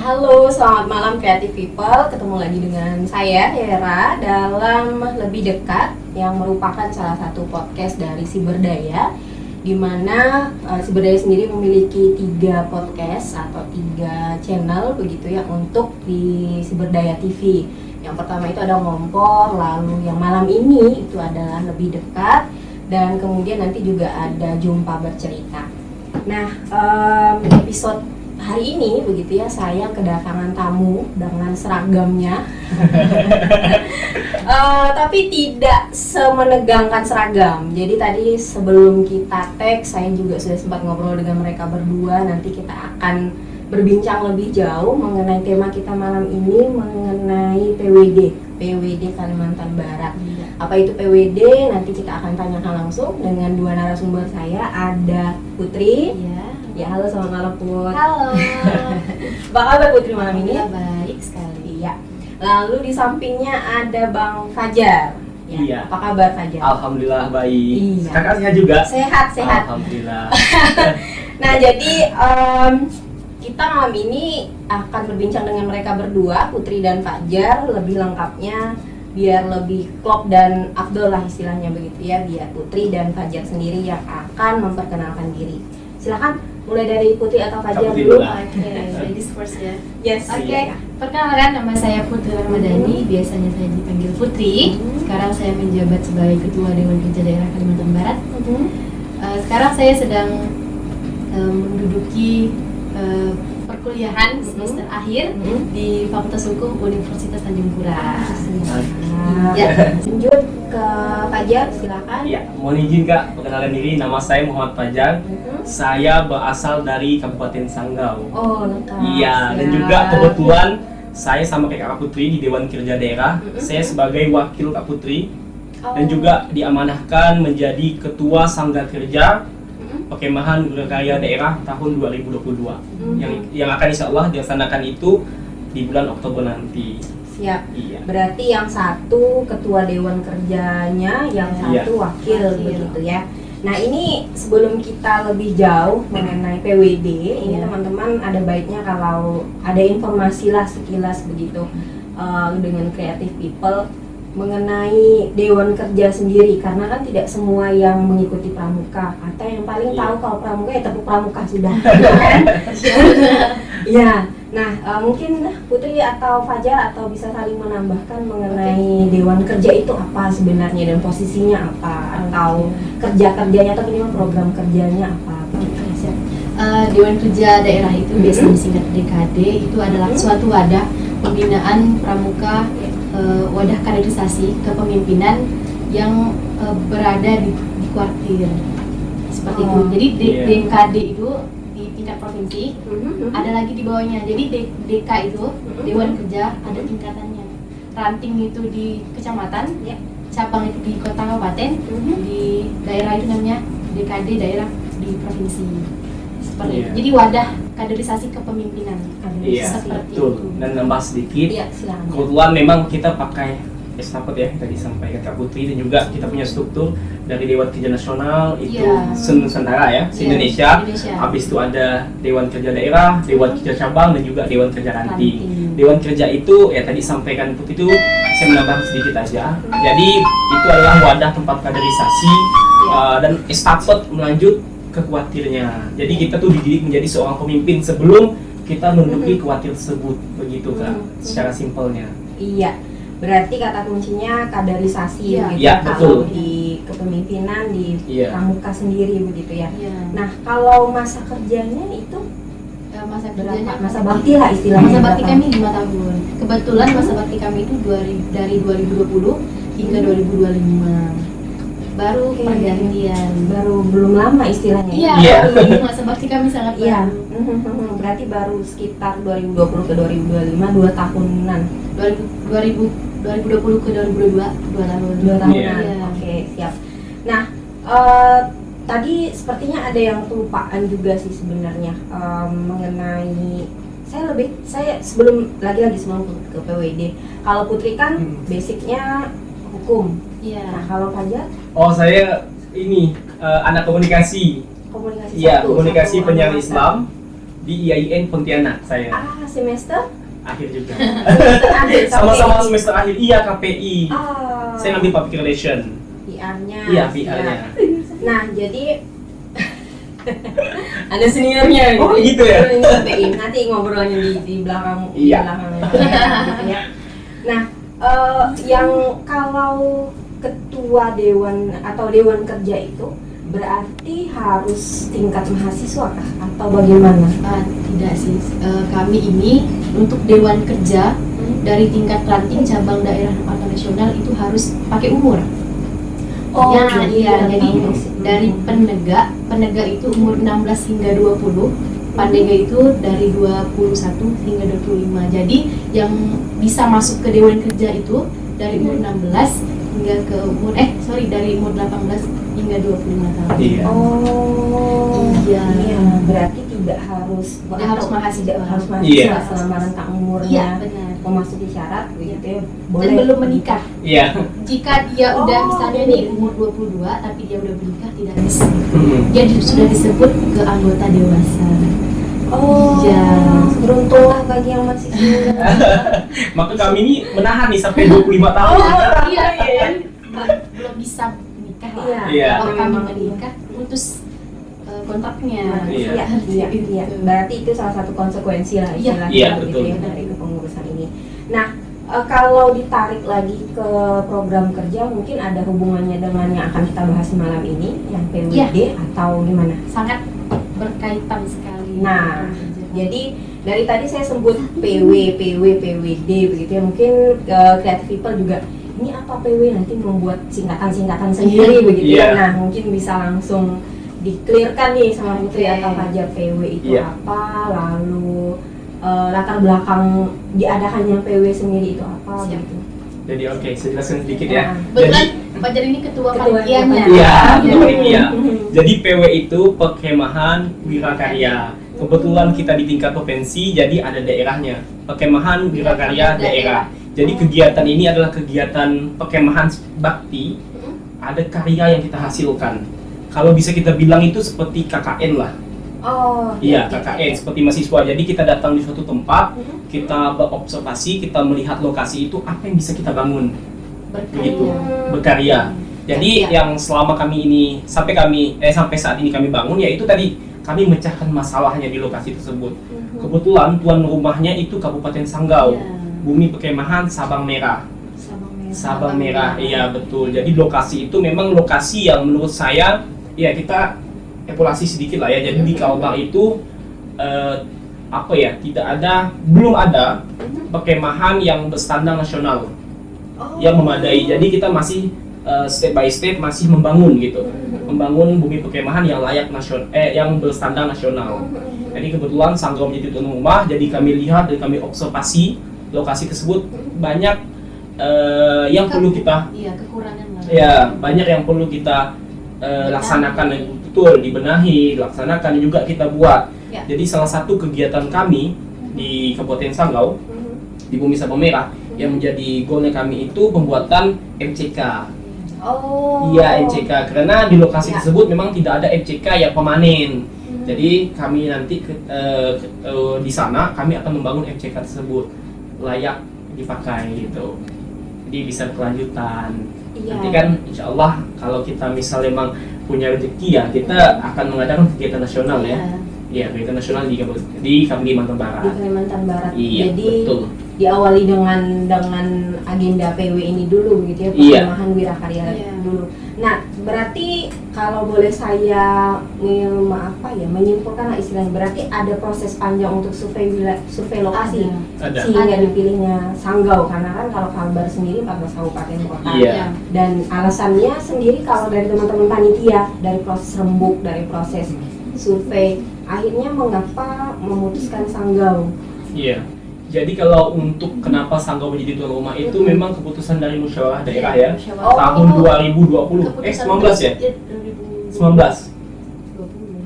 Halo, selamat malam Creative People. Ketemu lagi dengan saya Hera dalam Lebih Dekat yang merupakan salah satu podcast dari Siberdaya, di mana Siberdaya sendiri memiliki 3 podcast atau 3 channel begitu ya untuk di Siberdaya TV. Yang pertama itu ada Ngompor, lalu yang malam ini itu adalah Lebih Dekat, dan kemudian nanti juga ada Jumpa Bercerita. Nah, episode hari ini begitu ya, saya kedatangan tamu dengan seragamnya. Tapi tidak semenegangkan seragam. Jadi tadi sebelum kita tag, saya juga sudah sempat ngobrol dengan mereka berdua. Nanti kita akan berbincang lebih jauh mengenai tema kita malam ini, mengenai PWD Kalimantan Barat. Apa itu PWD? Nanti kita akan tanyakan langsung dengan 2 narasumber saya. Ada Putri. Ya, halo, selamat malam Put. Halo. Apa kabar Putri malam ini? Ya, baik sekali. Ya. Lalu di sampingnya ada Bang Fajar. Ya. Iya. Apa kabar Fajar? Alhamdulillah baik. Iya. Kakaknya juga. Sehat. Alhamdulillah. Nah, jadi kita malam ini akan berbincang dengan mereka berdua, Putri dan Fajar. Lebih lengkapnya biar lebih klop dan afdol lah istilahnya begitu ya, biar Putri dan Fajar sendiri yang akan memperkenalkan diri. Silakan mulai dari Putri atau Fajar Putri dulu. dulu lah. Oke, ladies first ya. Yes. Oke, perkenalkan, nama saya Putri Ramadhani, biasanya saya dipanggil Putri. Sekarang saya menjabat sebagai Ketua Dewan Kerja Daerah Kalimantan Barat. Sekarang saya sedang menduduki perkuliahan semester akhir di Fakultas Hukum Universitas Tanjung Pura. Ya, lanjut ke Fajar, silakan. Ya, mohon izin Kak, perkenalan diri. Nama saya Muhammad Fajar. Saya berasal dari Kabupaten Sanggau. Oh, lengkap. Iya, dan Siap. juga kebetulan saya sama kayak Kak Putri di Dewan Kerja Daerah. Saya sebagai wakil Kak Putri dan juga diamanahkan menjadi Ketua Sangga Kerja Perkemahan Guru Karya Daerah tahun 2022 yang akan insya Allah dilaksanakan itu di bulan Oktober nanti. Siap. Iya. Berarti yang satu ketua dewan kerjanya, yang satu wakil begitu ya. Nah, ini sebelum kita lebih jauh mengenai PWD, ini teman-teman ada baiknya kalau ada informasi lah sekilas begitu dengan Creative People mengenai Dewan Kerja sendiri, karena kan tidak semua yang mengikuti pramuka, atau yang paling tahu kalau pramuka ya tepuk pramuka sudah. Ya, nah mungkin Putri atau Fajar atau bisa saling menambahkan mengenai Dewan Kerja itu apa sebenarnya dan posisinya apa, atau kerja-kerjanya atau minimal program kerjanya apa. Dewan Kerja Daerah itu biasanya disingkat DKD, itu adalah suatu wadah pembinaan pramuka, wadah kaderisasi kepemimpinan yang berada di kuartir seperti itu. Jadi DKD itu di tingkat provinsi, ada lagi di bawahnya. Jadi DK itu Dewan Kerja ada tingkatannya. Ranting itu di kecamatan, cabang itu di kota kabupaten, di daerah itu namanya DKD daerah di provinsi. Seperti itu. Jadi wadah kaderisasi kepemimpinan. Iya, Seperti betul. itu. Dan nambah sedikit, Silakan. kebetulan memang kita pakai estafet ya, tadi sampaikan Kak Putri, dan juga kita punya struktur dari Dewan Kerja Nasional itu se-Nusantara ya, se-Indonesia. Habis itu ada Dewan Kerja Daerah, Dewan Kerja Cabang, dan juga Dewan Kerja Ranting. Dewan Kerja itu ya tadi sampaikan Putri itu saya menambahkan sedikit aja. Jadi itu adalah wadah tempat kaderisasi dan estafet melanjut ke kuartirnya. Jadi kita tuh dididik menjadi seorang pemimpin sebelum kita menduduki kuartir tersebut, begitu Kak, secara simpelnya. Iya, berarti kata kuncinya kaderisasi gitu Iya, kalau betul. di kepemimpinan di pramuka sendiri begitu ya. Nah, kalau masa kerjanya itu Masa berapa? kerjanya Masa bakti lah istilahnya. Masa bakti berapa? kami 5 tahun. Kebetulan masa bakti kami itu dari 2020 hingga 2025. Baru pergantian. Baru belum lama istilahnya. Iya. Masa bakti kami sangat Iya. baru. Berarti baru sekitar 2020 ke 2025 2 tahunan. 2020 ke 2022 2 tahun. 2 tahunan. Iya. Oke, siap. Nah, tadi sepertinya ada yang kelupaan juga sih sebenarnya mengenai saya sebelum ke PWD. Kalau Putri kan basicnya hukum. Iya. Nah, kalau Fajar Oh, saya ini anak komunikasi. komunikasi. Iya, satu komunikasi penyiar angkatan. Islam. di IAIN Pontianak saya. Semester Akhir juga. akhir Sama-sama semester akhir. Iya, KPI. Saya ngambil Public Relation. PR-nya. Iya, PR-nya. Nah, jadi ada seniornya Oh, gitu ya? Ini KPI. Nanti ngobrolnya di belakang Iya. di belakang gitu ya. Nah, yang kalau ketua dewan atau dewan kerja itu berarti harus tingkat mahasiswa kah atau bagaimana? Tidak sih, kami ini untuk Dewan Kerja dari tingkat ranting cabang daerah atau nasional itu harus pakai umur. Oh, Ya, iya, jadi tahu. dari penegak itu umur 16 hingga 20, pandega itu dari 21 hingga 25. Jadi yang bisa masuk ke Dewan Kerja itu dari umur 16 hingga ke umur dari umur 18 hingga 25 tahun. Iya. Oh, Iya. Berarti tidak harus mahasiswa. tidak harus mahasiswa Iya. selama rentang umurnya Iya, benar. memasuki syarat begitu ya. Dan belum menikah. Iya. Jika dia udah Oh. misalnya nih umur 22 tapi dia udah menikah tidak bisa. Hmm. Dia sudah disebut ke anggota dewasa. Oh, Iya. beruntunglah bagi yang masih single. Maka kami ini menahan nih sampai 25 tahun. Iya, belum bisa menikah lah. Iya. Iya. Kalau kami menikah putus kontraknya. Iya, iya. Berarti itu salah satu konsekuensi lah Iya. istilahnya Iya, gitu betul. ya dari kepengurusan ini. Nah, kalau ditarik lagi ke program kerja mungkin ada hubungannya dengan yang akan kita bahas malam ini, yang PWD atau gimana? Sangat berkaitan sekali. Nah, dengan kerja. jadi dari tadi saya sebut PWD begitu ya. Mungkin creative people juga ini apa PW, nanti membuat singkatan-singkatan sendiri begitu Iya. ya. Nah, mungkin bisa langsung di-clearkan nih sama Putri Oke. atau Fajar PW itu Iya. apa, lalu latar belakang diadakannya PW sendiri itu apa Siap. gitu. Jadi oke, saya jelaskan sedikit ya. Kebetulan Fajar ini ketua Ketua panitianya. Iya, Iya. iya. Jadi PW itu Perkemahan Wirakarya. Kebetulan kita di tingkat provinsi, jadi ada daerahnya. Perkemahan Wirakarya daerah. Jadi kegiatan ini adalah kegiatan perkemahan bakti. Ada karya yang kita hasilkan. Kalau bisa kita bilang itu seperti KKN lah. Oh, Iya, KKN seperti mahasiswa. Jadi kita datang di suatu tempat, kita berobservasi, kita melihat lokasi itu apa yang bisa kita bangun. Begitu, berkarya. Jadi Iya. yang selama kami ini sampai saat ini kami bangun, yaitu tadi kami memecahkan masalahnya di lokasi tersebut. Kebetulan tuan rumahnya itu Kabupaten Sanggau, Iya. Bumi Perkemahan Sabang Merah. Sabang Merah, iya betul. Jadi lokasi itu memang lokasi yang menurut saya, ya kita evaluasi sedikit lah ya. Jadi di Kalbar itu belum ada perkemahan yang berstandar nasional yang memadai. Jadi kita masih step by step masih membangun gitu, membangun bumi perkemahan yang layak yang berstandar nasional. Jadi kebetulan Sanggau menjadi tuan rumah, jadi kami lihat dan kami observasi lokasi tersebut banyak yang perlu kita kekurangan lah. ya banyak yang perlu kita laksanakan, betul, dibenahi, laksanakan dan juga kita buat. Ya. Jadi salah satu kegiatan kami di Kabupaten Sanggau di Bumi Sabang Merah yang menjadi goalnya kami itu pembuatan MCK. Oh. Iya, MCK, karena di lokasi Ya. tersebut memang tidak ada MCK yang permanen. Jadi kami nanti di sana kami akan membangun MCK tersebut layak dipakai gitu. Jadi bisa berkelanjutan. Iya. Nanti kan insya Allah kalau kita misalnya memang punya rezeki ya kita akan mengadakan kegiatan nasional ya. Iya, kegiatan nasional di Kalimantan Barat. Di Kalimantan Barat. Iya, Jadi betul. diawali dengan agenda PW ini dulu begitu ya, Iya. Perkemahan Wirakarya Iya. dulu. Nah, berarti kalau boleh saya menyimpulkan lah istilahnya, berarti ada proses panjang untuk survei lokasi Ada. sehingga Ada. dipilihnya Sanggau, karena kan kalau Kalbar sendiri 14 kabupaten kota. Iya. Dan alasannya sendiri kalau dari teman-teman panitia, dari proses rembuk, dari proses survei, akhirnya mengapa memutuskan Sanggau? Iya. Jadi kalau untuk kenapa Sanggau menjadi tuan rumah itu memang keputusan dari musyawarah daerah ya. Oh, Tahun itu 2020. 19 ya? 19.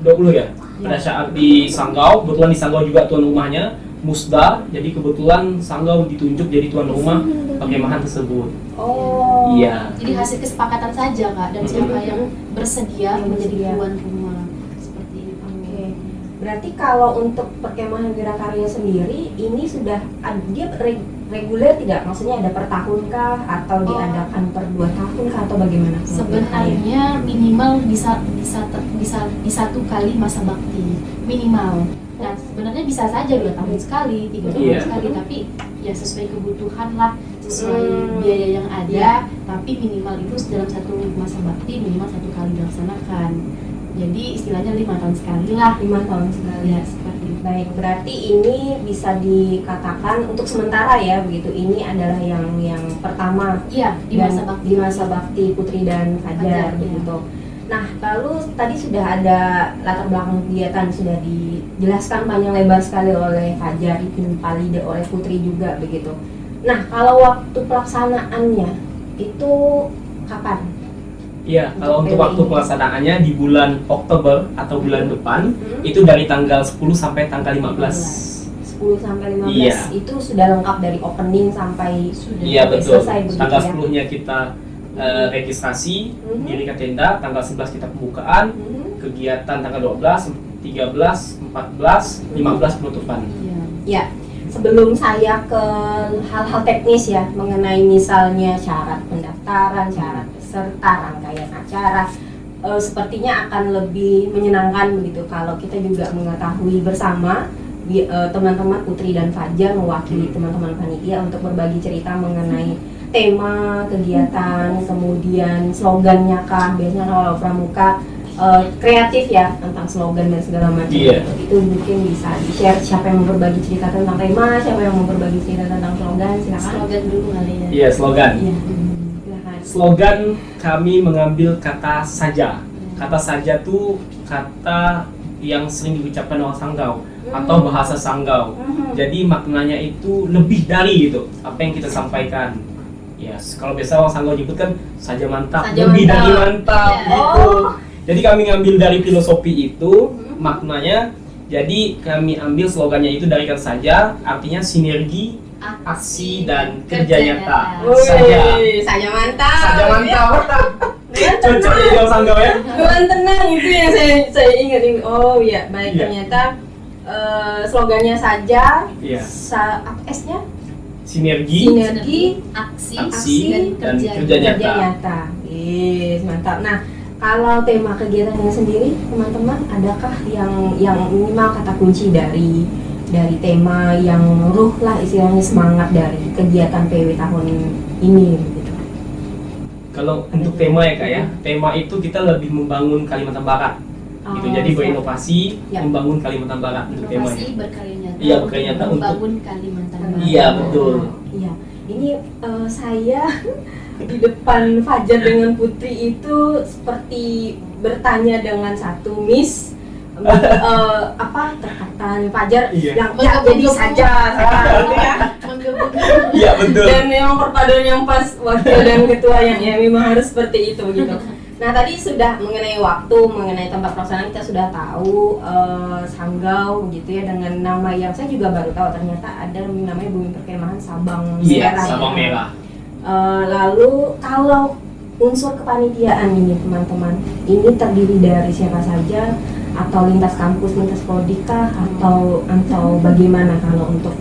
20 ya. Pada saat di Sanggau, kebetulan di Sanggau juga tuan rumahnya Musda. Jadi kebetulan Sanggau ditunjuk jadi tuan rumah perkemahan tersebut. Oh. Iya. Jadi hasil kesepakatan saja Kak, dan siapa yang bersedia menjadi tuan rumah seperti itu. Oke. Berarti kalau untuk perkemahan Wirakarya sendiri ini sudah dia reguler tidak? Maksudnya ada per tahun kah atau diadakan per 2 tahun kah atau bagaimana? Sebenarnya minimal bisa di 1 kali masa bakti minimal. Nah sebenarnya bisa saja 2 tahun sekali, 3 tahun sekali, tapi ya sesuai kebutuhan lah, sesuai biaya yang ada. Tapi minimal itu dalam 1 masa bakti minimal 1 kali dilaksanakan. Jadi istilahnya 5 tahun sekali lah. 5 tahun sekali. Ya, seperti itu. Baik, berarti ini bisa dikatakan untuk sementara ya begitu. Ini adalah yang pertama. Iya, di masa bakti Putri dan Fajar begitu. Nah, lalu tadi sudah ada latar belakang kegiatan, sudah dijelaskan panjang lebar sekali oleh Fajar, Ibnu Palide, oleh Putri juga begitu. Nah, kalau waktu pelaksanaannya itu kapan? Iya, kalau untuk waktu pelaksanaannya di bulan Oktober atau bulan depan, itu dari tanggal 10 sampai tanggal 15. 10 sampai 15 itu sudah lengkap dari opening sampai betul. Selesai begitu. Tanggal 10-nya kita registrasi, diri ke tenda, tanggal 11 kita pembukaan, kegiatan tanggal 12, 13, 14, 15 penutupan. Ya. Sebelum saya ke hal-hal teknis ya mengenai misalnya syarat pendaftaran, syarat peserta, rangkaian acara, sepertinya akan lebih menyenangkan begitu kalau kita juga mengetahui bersama teman-teman Putri dan Fajar mewakili teman-teman panitia untuk berbagi cerita mengenai tema kegiatan, kemudian slogannya kah, biasanya kalau pramuka kreatif ya tentang slogan dan segala macam. Itu mungkin bisa di-share siapa yang mau berbagi cerita tentang tema, siapa yang mau berbagi cerita tentang slogan, silakan. Slogan dulu kali ya. Iya, slogan. Silakan. Slogan kami mengambil kata saja. Kata saja tuh kata yang sering diucapkan orang Sanggau atau bahasa Sanggau. Jadi maknanya itu lebih dari gitu apa yang kita sampaikan. Yes, kalau biasa orang Sanggau nyebut kan saja mantap, lebih dari mantap gitu. Jadi kami ngambil dari filosofi itu maknanya. Jadi kami ambil slogannya itu dari kata saja, artinya sinergi, aksi dan kerja nyata. Saja mantap. Saja mantap. Cocok ya kalau Sanggau ya. Dengan tenang itu yang saya ingat ini. Oh iya, baik ternyata slogannya saja. Apa S-nya? Sinergi, aksi dan kerja nyata. Yes, mantap. Nah, kalau tema kegiatannya sendiri, teman-teman, adakah yang minimal kata kunci dari tema yang ruh lah istilahnya semangat dari kegiatan PW tahun ini gitu? Kalau untuk tema ya Kak ya, tema itu kita lebih membangun Kalimantan Barat. Gitu. Jadi berinovasi, membangun Kalimantan Barat untuk temanya. Inovasi berkarya nyata. Iya, berkarya nyata untuk membangun Kalimantan Barat. Iya, betul. Iya. Ini saya di depan Fajar dengan Putri itu seperti bertanya dengan satu Miss apa terkata Fajar yang ya jadi saja gitu ya. Iya betul. Dan memang perpaduan yang pas wakil dan ketua yang ya memang harus seperti itu gitu. Nah tadi sudah mengenai waktu, mengenai tempat pelaksanaan kita sudah tahu Sanggau gitu ya dengan nama yang saya juga baru tahu ternyata ada namanya Bumi Perkemahan Sabang Merah. Iya, Sabang Merah. Lalu kalau unsur kepanitiaan ini teman-teman, ini terdiri dari siapa saja atau lintas kampus, lintas prodi kah atau bagaimana kalau untuk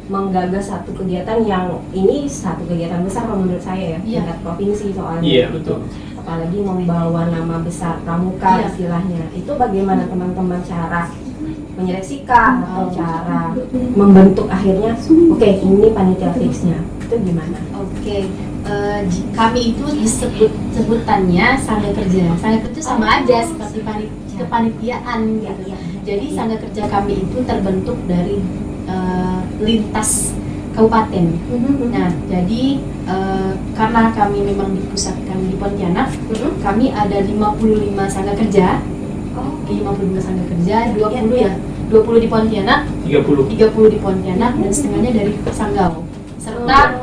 menggagas satu kegiatan yang ini satu kegiatan besar kalau menurut saya ya tingkat provinsi soalnya. Iya betul. Apalagi membawa nama besar pramuka istilahnya. Itu bagaimana teman-teman cara menyeleksikan atau cara membentuk akhirnya oke, ini panitia fixnya itu gimana? Kami itu sebutannya sangga kerja. Sangga kerja sama aja seperti kepanitiaan gitu. Jadi sangga kerja kami itu terbentuk dari lintas kabupaten. Nah, jadi karena kami memang dipusatkan di Pontianak, kami ada 55 sangga kerja. 55 sangga kerja, 20 di Pontianak, 30 di Pontianak dan setengahnya dari Sanggau. Serta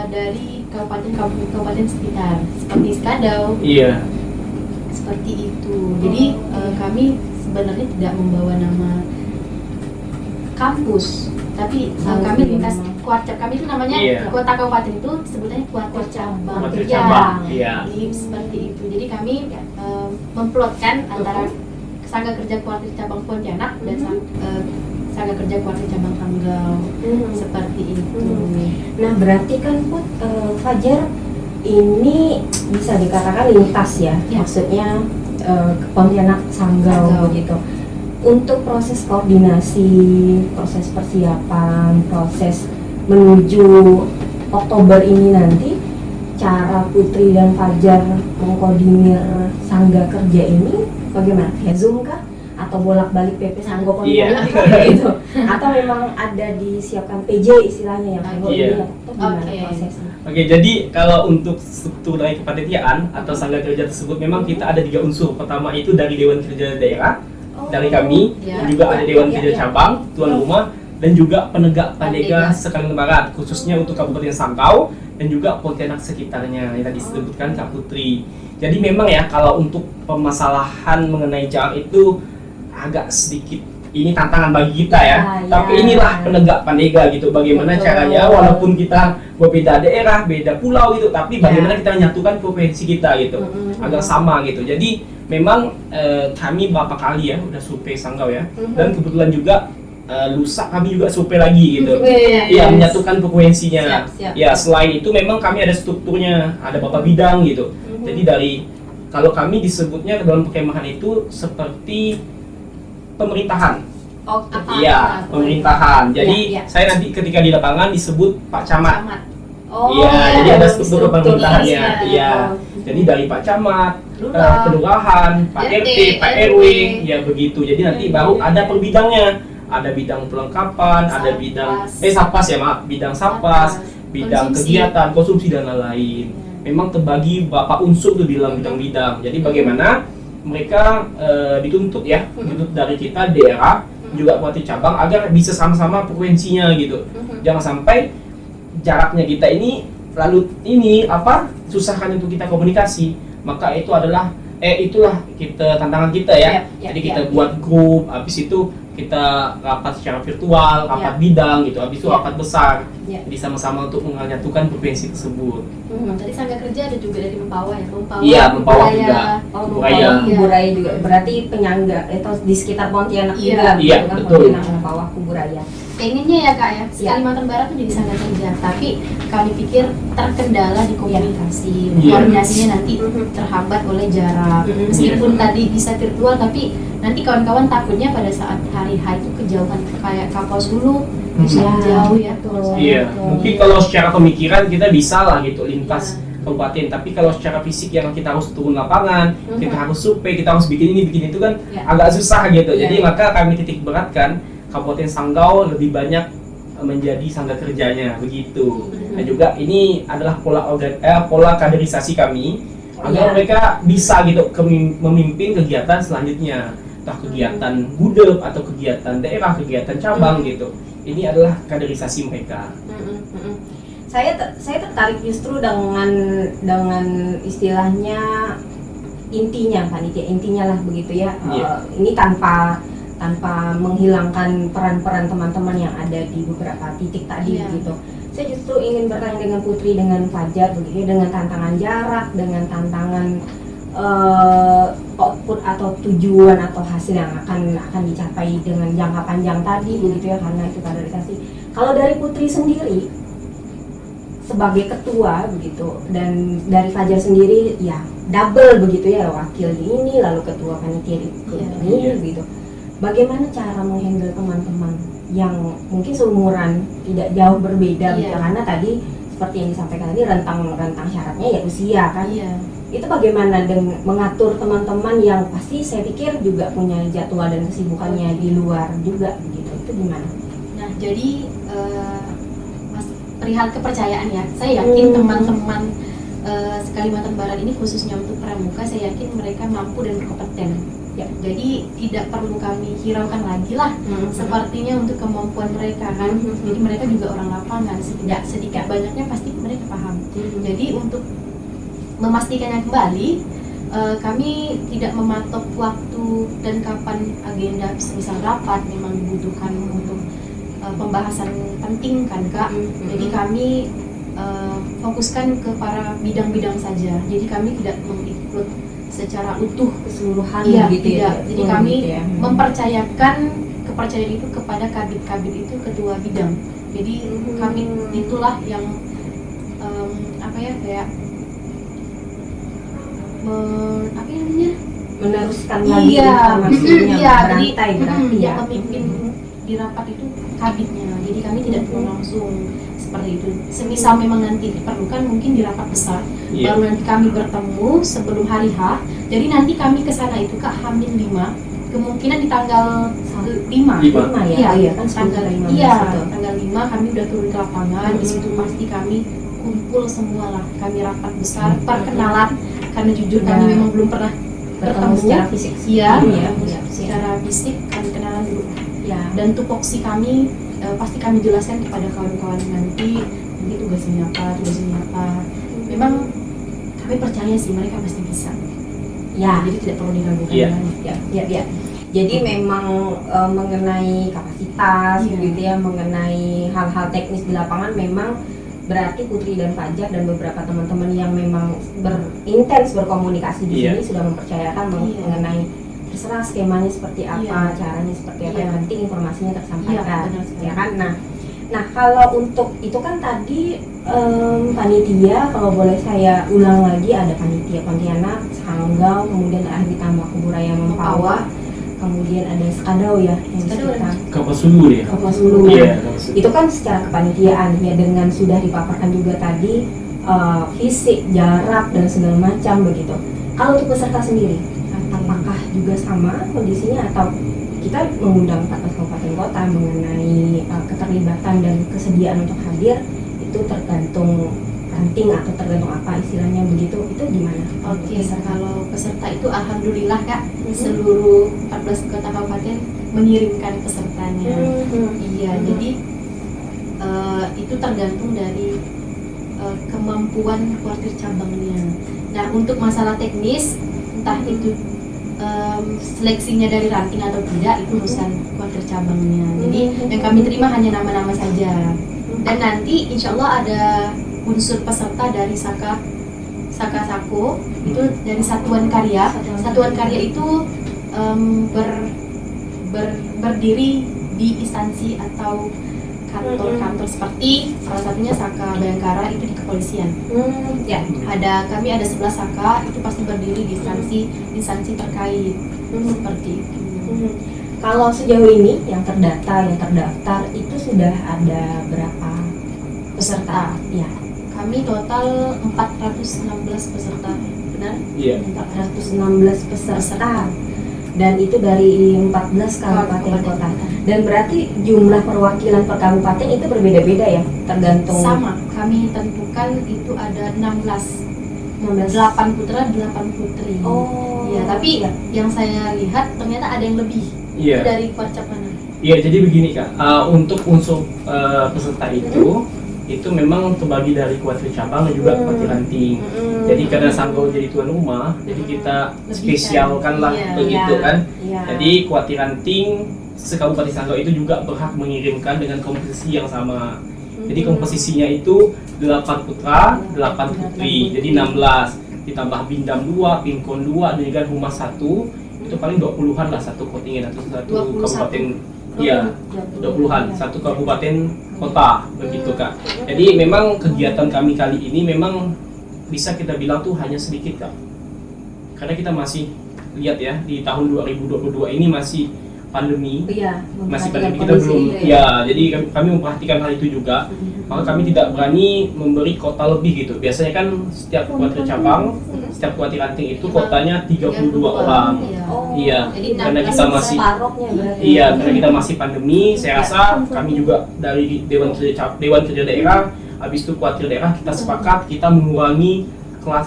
dari kabupaten sekitar seperti Skadau. Iya. Seperti itu. Jadi kami sebenarnya tidak membawa nama kampus, tapi kami lintas kuarcap. Kami itu namanya kota kabupaten itu sebutannya kuarcap cabang. Iya. Jadi seperti itu. Jadi kami memplotkan antara Sangga Kerja Kuartir Cabang Pontianak dan Sangga Kerja Kuartir Cabang Sanggau. Seperti itu. Nah berarti kan Put, Fajar ini bisa dikatakan lintas ya, maksudnya ke Pontianak Sanggau begitu. Untuk proses koordinasi, proses persiapan, proses menuju Oktober ini nanti, cara Putri dan Fajar mengkoordinir Sangga Kerja ini bagaimana? Via Zoom kah? Atau bolak-balik PP Sanggo Pontianak gitu? Atau memang ada disiapkan PJ istilahnya yang koordinir? Atau gimana prosesnya? Oke, jadi kalau untuk struktur dari kepanitiaan atau Sangga Kerja tersebut memang kita ada 3 unsur. Pertama itu dari Dewan Kerja Daerah, dari kami, dan juga ada Dewan Kerja Cabang, tuan rumah, dan juga penegak Pandega Sekalian Barat, khususnya untuk Kabupaten Sanggau dan juga Pontianak sekitarnya yang tadi disebutkan Kak Putri. Jadi memang ya kalau untuk permasalahan mengenai jarak itu agak sedikit ini tantangan bagi kita ya. Tapi inilah penegak Pandega gitu. Bagaimana caranya walaupun kita berbeda daerah, beda pulau gitu, tapi bagaimana kita menyatukan provinsi kita gitu. Agar sama gitu. Jadi memang kami beberapa kali ya udah survei Sanggau ya. Dan kebetulan juga lusa kami juga survei lagi gitu. Iya, menyatukan provinsinya. Ya, selain itu memang kami ada strukturnya, ada beberapa bidang gitu. Jadi dari kalau kami disebutnya dalam perkemahan itu seperti pemerintahan. Iya, pemerintahan. Jadi saya nanti ketika di lapangan disebut Pak Camat. Iya, jadi ada struktur pemerintahannya. Iya. Jadi dari Pak Camat, kelurahan, Pak RT, Pak RW, ya begitu. Jadi nanti baru ada per bidangnya. Ada bidang perlengkapan, ada bidang sapas ya maaf, bidang sapas, bidang kegiatan, konsumsi dan lain-lain. Memang terbagi beberapa unsur tuh di dalam bidang-bidang. Jadi bagaimana mereka dituntut ya, dituntut dari kita daerah juga kuartir cabang agar bisa sama-sama frekuensinya gitu. Jangan sampai jaraknya kita ini lalu ini susahkan untuk kita komunikasi. Maka itu adalah itulah kita tantangan kita ya. Jadi kita buat grup, habis itu kita rapat secara virtual, rapat bidang gitu, habis itu rapat besar. Jadi sama-sama untuk menyatukan provinsi tersebut. Tadi Sangga Kerja ada juga dari Mempawah ya, Iya, Mempawah juga. Kuburaya juga. Berarti penyangga atau di sekitar Pontianak juga. Iya, kan? betul. Pontianak, Mempawah, Kuburaya. Pengennya ya Kak ya, Kalimantan Barat tuh jadi Sangga Kerja, tapi kami pikir terkendala di komunikasi, koordinasinya nanti terhambat oleh jarak. Meskipun tadi bisa virtual, tapi nanti kawan-kawan takutnya pada saat hari H itu kejauhan kayak Kapal Sulu, jauh ya. Iya, mungkin kalau secara pemikiran kita bisa lah gitu lintas kabupaten, tapi kalau secara fisik yang kita harus turun lapangan, kita harus survei, kita harus bikin ini bikin itu kan agak susah gitu. Jadi maka kami titik beratkan Kabupaten Sanggau lebih banyak menjadi Sangga Kerjanya begitu. Dan juga ini adalah pola kaderisasi kami agar mereka bisa gitu memimpin kegiatan selanjutnya, entah kegiatan budep atau kegiatan daerah, kegiatan cabang gitu. Ini adalah kaderisasi mereka. Saya tertarik justru dengan istilahnya intinya panitia intinya lah begitu ya. Ini tanpa menghilangkan peran-peran teman-teman yang ada di beberapa titik tadi gitu. Saya justru ingin bertanya dengan Putri, dengan Fajar begitu, dengan tantangan jarak, dengan tantangan output atau tujuan atau hasil yang akan dicapai dengan jangka panjang tadi begitu ya, karena itu kaderisasi. Kalau dari Putri sendiri sebagai ketua begitu, dan dari Fajar sendiri ya double begitu ya, wakil di ini lalu ketua panitia di ini begitu. Bagaimana cara menghandle teman-teman yang mungkin seumuran tidak jauh berbeda gitu, karena tadi seperti yang disampaikan tadi rentang syaratnya ya usia kan. Itu bagaimana dengan mengatur teman-teman yang pasti saya pikir juga punya jadwal dan kesibukannya di luar juga begitu. Itu gimana? Nah, jadi perihal kepercayaan ya, saya yakin teman-teman Kalimantan Barat ini khususnya untuk pramuka, saya yakin mereka mampu dan berkompeten. Jadi tidak perlu kami hiraukan lagi lah sepertinya untuk kemampuan mereka kan. Jadi mereka juga orang lapangan, sedikit banyaknya pasti mereka paham. Jadi untuk memastikannya kembali, kami tidak mematok waktu dan kapan agenda misal rapat memang dibutuhkan untuk pembahasan penting kan Kak. Jadi kami fokuskan ke para bidang-bidang saja. Jadi kami tidak menginclude secara utuh keseluruhan iya gitu tidak. ya. Jadi kami gitu ya. mempercayakan kepercayaan itu kepada kabit itu ketua bidang. Jadi kabit itulah yang apa ya kayak apa namanya meneruskan lagi iya informasinya iya berantai berarti ya. yang memimpin di rapat itu kabitnya. Jadi kami tidak perlu langsung seperti itu. Semisal memang nanti diperlukan mungkin di rapat besar, Iya. baru nanti kami bertemu sebelum hari H. Jadi nanti kami ke sana itu Kak H-5, kemungkinan di tanggal 5. Lima. Ya, Iya, iya kan tanggal 15 iya, itu. tanggal 5 kami udah turun ke lapangan. Di situ pasti kami kumpul semua lah. Kami rapat besar, perkenalan karena jujur kami Ya. memang belum pernah Bertemu secara fisik Iya, ya. secara fisik kami kenalan dulu. Ya. Dan tupoksi kami pasti kami jelaskan kepada kawan-kawan nanti tugasnya apa. Memang kami percaya sih mereka pasti bisa. Ya. Jadi tidak perlu diragukan Iya. lagi. Ya. Jadi memang mengenai kapasitas Iya. gitu ya, mengenai hal-hal teknis di lapangan memang berarti Putri dan Fajar dan beberapa teman-teman yang memang berintens berkomunikasi di Iya. sini sudah mempercayakan Iya. mengenai terserah skemanya seperti apa, Iya. caranya seperti apa, Iya. yang penting informasinya tersampaikan, Iya, benar sekali. ya kan? Nah kalau untuk itu kan tadi panitia, kalau boleh saya ulang lagi, ada panitia Pontianak, Sanggau, kemudian terakhir ditambah Kuburaya Mempawah, kemudian ada Skadau ya yang di Skadau sekitar Kapuasulu ya. Kapuasulu. Iya, Kapuasulu. Itu kan secara kepanitiaan ya, dengan sudah dipaparkan juga tadi fisik, jarak dan segala macam begitu. Kalau untuk peserta sendiri, apakah juga sama kondisinya atau kita mengundang 14 kabupaten kota mengenai keterlibatan dan kesediaan untuk hadir itu tergantung ranting atau tergantung apa istilahnya begitu, itu gimana? Oke, kalau peserta itu alhamdulillah Kak, seluruh 14 kota kabupaten mengirimkan pesertanya. Iya, jadi itu tergantung dari kemampuan kuartir cabangnya. Nah, untuk masalah teknis, entah itu seleksinya dari ranting atau tidak, itu urusan kuartir cabangnya. Jadi yang kami terima hanya nama-nama saja. Dan nanti insya Allah ada unsur peserta dari Sako itu dari Satuan Karya. Satuan Karya itu berdiri di instansi atau kantor-kantor seperti salah satunya Saka Bayangkara itu di kepolisian. Ya, kami ada 11 Saka itu pasti berdiri di instansi terkait seperti itu. Kalau sejauh ini yang terdaftar itu sudah ada berapa peserta? Ya. Kami total 416 peserta, benar? Iya. 416 peserta. Dan itu dari 14 kabupaten kota. Dan berarti jumlah perwakilan per kabupaten itu berbeda-beda ya, tergantung. Sama, kami tentukan itu ada 16. 8 putra, 8 putri. Oh. Ya, tapi yang saya lihat ternyata ada yang lebih. Iya. Itu dari Kuarcap mana? Iya, jadi begini Kak, untuk unsur peserta itu memang terbagi dari kuartir cabang dan juga kuartir ranting. Jadi karena Sanggau jadi tuan rumah, jadi kita spesialkan lah Iya. begitu kan. Iya. Jadi kuartir ranting sekabupaten Sanggau itu juga berhak mengirimkan dengan komposisi yang sama. Jadi komposisinya itu 8 putra, 8 putri, jadi 16. Ditambah Bindam 2, Pinkon 2, dan juga Humas 1, itu paling 20-an lah satu kontingen atau satu 21. kabupaten. Iya, 20-an, satu kabupaten kota begitu Kak. Jadi memang kegiatan kami kali ini memang bisa kita bilang tuh hanya sedikit Kak. Karena kita masih lihat ya, di tahun 2022 ini masih pandemi. Iya, Masih pandemi, memperhatikan kita belum kondisi, ya, jadi kami memperhatikan hal itu juga. Maka kami tidak berani memberi kota lebih gitu. Biasanya kan setiap kuartir cabang, setiap kuartir ranting itu kotanya 32 orang. Oh, Iya, Jadi karena 16 kita masih separohnya berarti. iya, karena kita masih pandemi, saya rasa kami juga dari Dewan Kerja Daerah, habis itu kuartir daerah kita sepakat kita mengurangi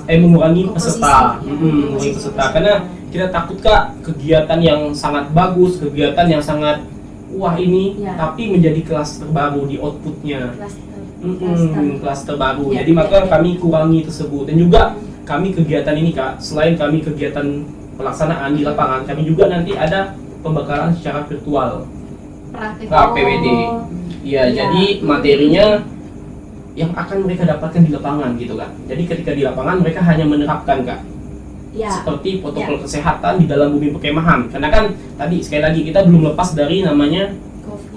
mengurangi peserta. Mengurangi peserta karena kita takut Kak, kegiatan yang sangat bagus, kegiatan yang sangat wah ini, Ya. tapi menjadi kelas terbaru di outputnya. Kelas terbaru. Ya, Jadi maka ya. kami kurangi tersebut. Dan juga kami kegiatan ini Kak, selain kami kegiatan pelaksanaan di lapangan, kami juga nanti ada pembekalan secara virtual. PWD. Iya, jadi materinya yang akan mereka dapatkan di lapangan gitu Kak. Jadi ketika di lapangan mereka hanya menerapkan Kak. Ya. seperti protokol kesehatan di dalam bumi perkemahan. Karena kan tadi sekali lagi kita belum lepas dari namanya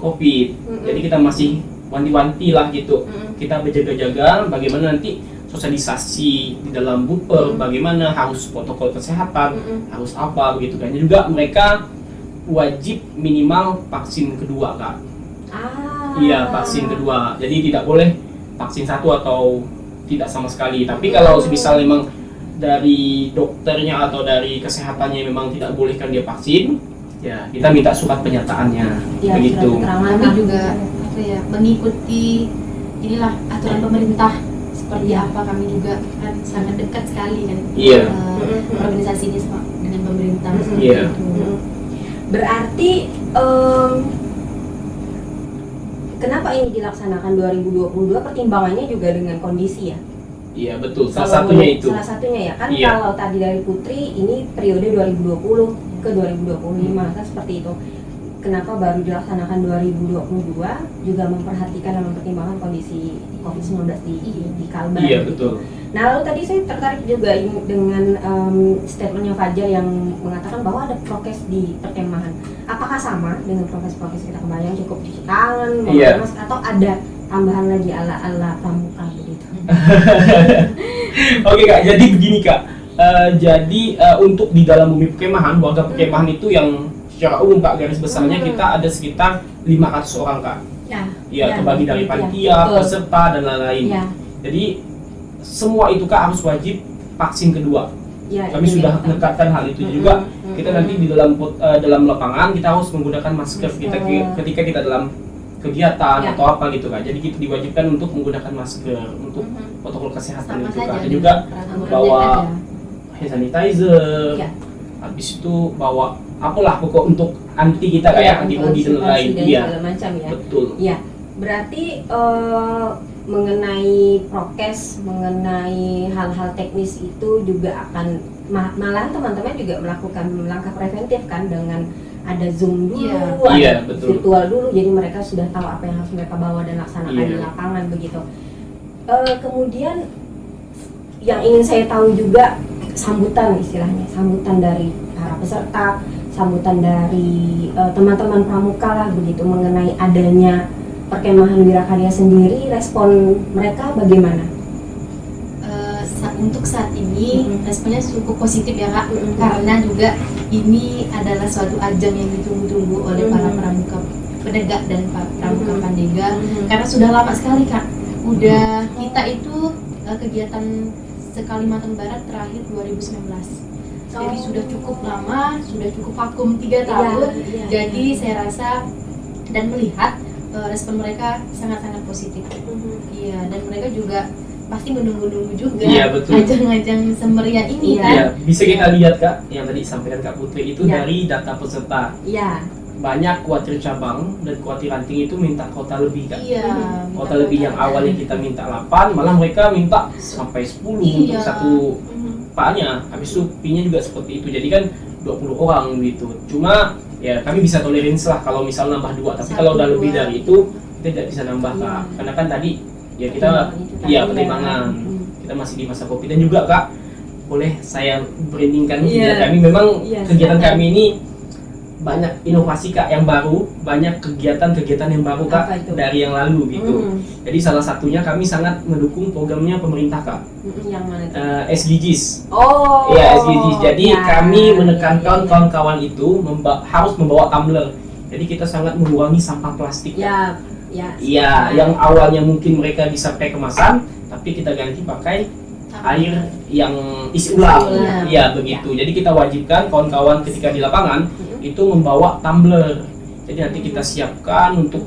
COVID. Jadi kita masih wanti-wanti lah gitu. Kita berjaga-jaga bagaimana nanti sosialisasi di dalam buper, bagaimana harus protokol kesehatan, harus apa begitu kan. Juga mereka wajib minimal vaksin kedua Kak. Iya, vaksin kedua. Jadi tidak boleh vaksin satu atau tidak sama sekali. Tapi kalau misal memang dari dokternya atau dari kesehatannya memang tidak bolehkan dia vaksin, ya kita minta surat penyataannya, begitu. Kami juga apa ya, mengikuti inilah aturan pemerintah seperti apa, kami juga kan sangat dekat sekali kan organisasi ini sama dengan pemerintah. Iya. Berarti kenapa ini dilaksanakan 2022? Pertimbangannya juga dengan kondisi ya? Iya betul, salah satunya itu. Salah satunya ya kan, kalau tadi dari Putri ini periode 2020 ke 2025 kan seperti itu. Kenapa baru dilaksanakan 2022? Juga memperhatikan dan mempertimbangkan kondisi COVID-19 di Kalbar. Iya gitu. betul. Nah lalu tadi saya tertarik juga dengan statementnya Fajar yang mengatakan bahwa ada prokes di perkemahan. Apakah sama dengan prokes-prokes kita kebayang, cukup cuci tangan, memakai masker, atau ada tambahan lagi ala-ala pramuka begitu? Oke Kak, jadi begini Kak. Untuk di dalam bumi perkemahan, warga perkemahan itu yang secara umum Kak, garis besarnya kita ada sekitar 500 orang Kak. Ya, terbagi dari panitia, peserta dan lain-lain. Jadi semua itu Kak harus wajib vaksin kedua. Kami sudah menekatkan hal itu juga. Kita nanti di dalam lapangan kita harus menggunakan masker kita ketika kita dalam kegiatan atau apa gitu Kak. Jadi kita diwajibkan untuk menggunakan masker untuk protokol kesehatan itu Kak. Dan juga bawa hand sanitizer. Habis itu bawa apalah pokok untuk anti kita kayak antibody dan lain. Iya. Macam ya. Betul. Iya. Berarti mengenai prokes, mengenai hal-hal teknis itu juga akan malahan teman-teman juga melakukan langkah preventif kan, dengan ada Zoom dulu, ada virtual dulu, jadi mereka sudah tahu apa yang harus mereka bawa dan laksanakan di lapangan begitu. Kemudian yang ingin saya tahu juga sambutan, istilahnya sambutan dari para peserta, sambutan dari teman-teman pramuka lah begitu mengenai adanya perkemahan Wirakarya sendiri, respon mereka bagaimana? Untuk saat ini responnya cukup positif ya Kak, karena juga ini adalah suatu ajang yang ditunggu-tunggu oleh para pramuka Pedegak dan pramuka Pandega, karena sudah lama sekali Kak. Udah kita itu kegiatan se-Kalimantan Barat terakhir 2019. Jadi sudah cukup lama, sudah cukup vakum 3 tahun. Jadi saya rasa dan melihat respon mereka sangat-sangat positif. Iya, dan mereka juga pasti menunggu-nunggu juga ajang-ajang semeriah ini kan. Iya, bisa kita lihat Kak, yang tadi disampaikan Kak Putri itu dari data peserta. Banyak kuartir cabang dan kuartir ranting itu minta kuota lebih Kak. Kuota lebih yang awalnya kita minta 8, malah mereka minta sampai 10 untuk satu paknya. Habis itu pinya juga seperti itu. Jadi kan 20 orang gitu. Cuma ya kami bisa tolerin lah kalau misal nambah 2, tapi kalau udah lebih dari itu kita tidak bisa nambah Kak. Karena kan tadi ya kita pertimbangan kita masih di masa Covid. Dan juga Kak, boleh saya brandingkan kegiatan kami. Memang kegiatan kami ini banyak inovasi Kak yang baru, banyak kegiatan-kegiatan yang baru Kak dari yang lalu gitu. Jadi salah satunya kami sangat mendukung programnya pemerintah Kak. Yang mana itu? SDGs. SDGs. Jadi kami menekankan kawan-kawan itu harus membawa tumbler. Jadi kita sangat mengurangi sampah plastik. Yang awalnya mungkin mereka bisa pakai kemasan, tapi kita ganti pakai air yang isi ulang. Begitu. Jadi kita wajibkan kawan-kawan ketika di lapangan itu membawa tumbler. Jadi nanti kita siapkan untuk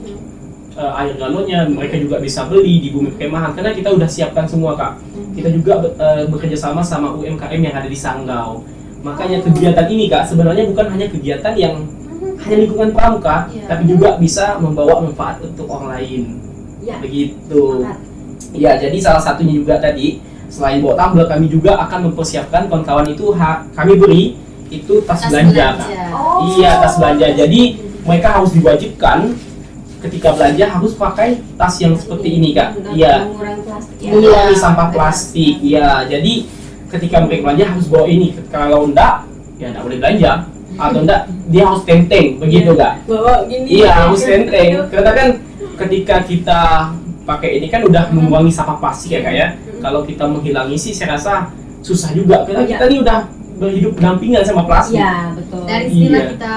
air galonnya, mereka juga bisa beli di bumi perkemahan karena kita udah siapkan semua Kak. Kita juga bekerja sama sama UMKM yang ada di Sanggau. Makanya kegiatan ini Kak sebenarnya bukan hanya kegiatan yang hanya lingkungan pramuka, tapi juga bisa membawa manfaat untuk orang lain. Begitu. Jadi salah satunya juga tadi selain bawa tumbler, kami juga akan mempersiapkan kawan-kawan itu kami beri itu tas belanja Kak. Tas belanja. Jadi mereka harus diwajibkan ketika belanja harus pakai tas yang seperti ini Kak. Mengurangi sampah plastik. Jadi ketika mereka belanja harus bawa ini, kalau enggak ya enggak boleh belanja, atau enggak dia harus tenteng begitu enggak? Bawa gini. Iya harus tenteng, karena kan ketika kita pakai ini kan udah mengurangi sampah plastik ya Kak ya. Kalau kita menghilangi sih saya rasa susah juga, karena kita ini udah berhidup berdampingan sama plastik. Iya betul. Dari sinilah Iya. kita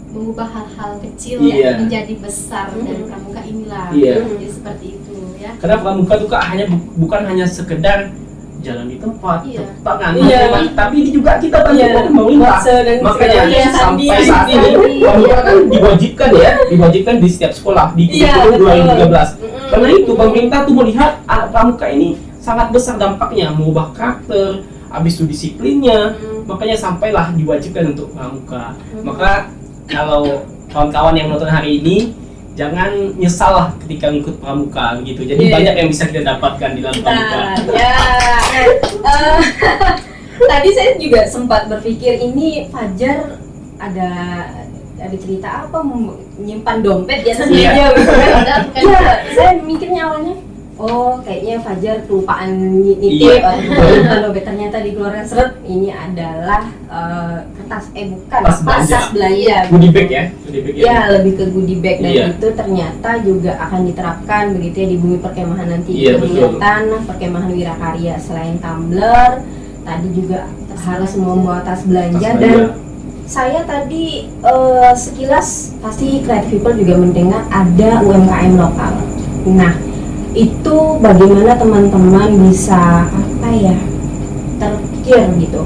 mengubah hal-hal kecil Iya. menjadi besar dari pramuka inilah. Iya. Jadi seperti itu ya. Karena pramuka itu Kak bukan hanya sekedar jalan di tempat, Iya. tepuk tangan, Iya. tapi ini juga kita bantu Iya. pemerintah. Dan Makanya segala sampai sandi. saat ini pramuka kan diwajibkan di setiap sekolah di Iya, kurikulum betul. 2013. Karena itu pemerintah tuh melihat anak pramuka ini sangat besar dampaknya, mengubah karakter, habis itu disiplinnya, makanya sampailah diwajibkan untuk pramuka. Maka kalau kawan-kawan yang nonton hari ini jangan nyesal lah ketika ngikut pramuka gitu. Jadi Iya. banyak yang bisa kita dapatkan di dalam pramuka. Ya. Tadi saya juga sempat berpikir ini Fajar ada cerita apa menyimpan dompet di atas Iya. meja gitu kan. Padahal bukan. Iya, saya mikirnya awalnya oh kayaknya Fajar kelupaan nitip Iya. atau dompet, ternyata dikeluarkan seret, ini adalah kertas bukan Tas belanja. tas belanja. Goodie bag ya, goodie bag ya. Ya, lebih ke goodie bag, dan Iya. itu ternyata juga akan diterapkan begitu ya di bumi perkemahan nanti. Iya, betul. Kegiatan perkemahan Wirakarya selain tumbler, tadi juga harus membawa tas belanja. Tas Dan belanja. saya tadi sekilas pasti Creative People juga mendengar ada UMKM lokal. Nah, itu bagaimana teman-teman bisa terpikir gitu.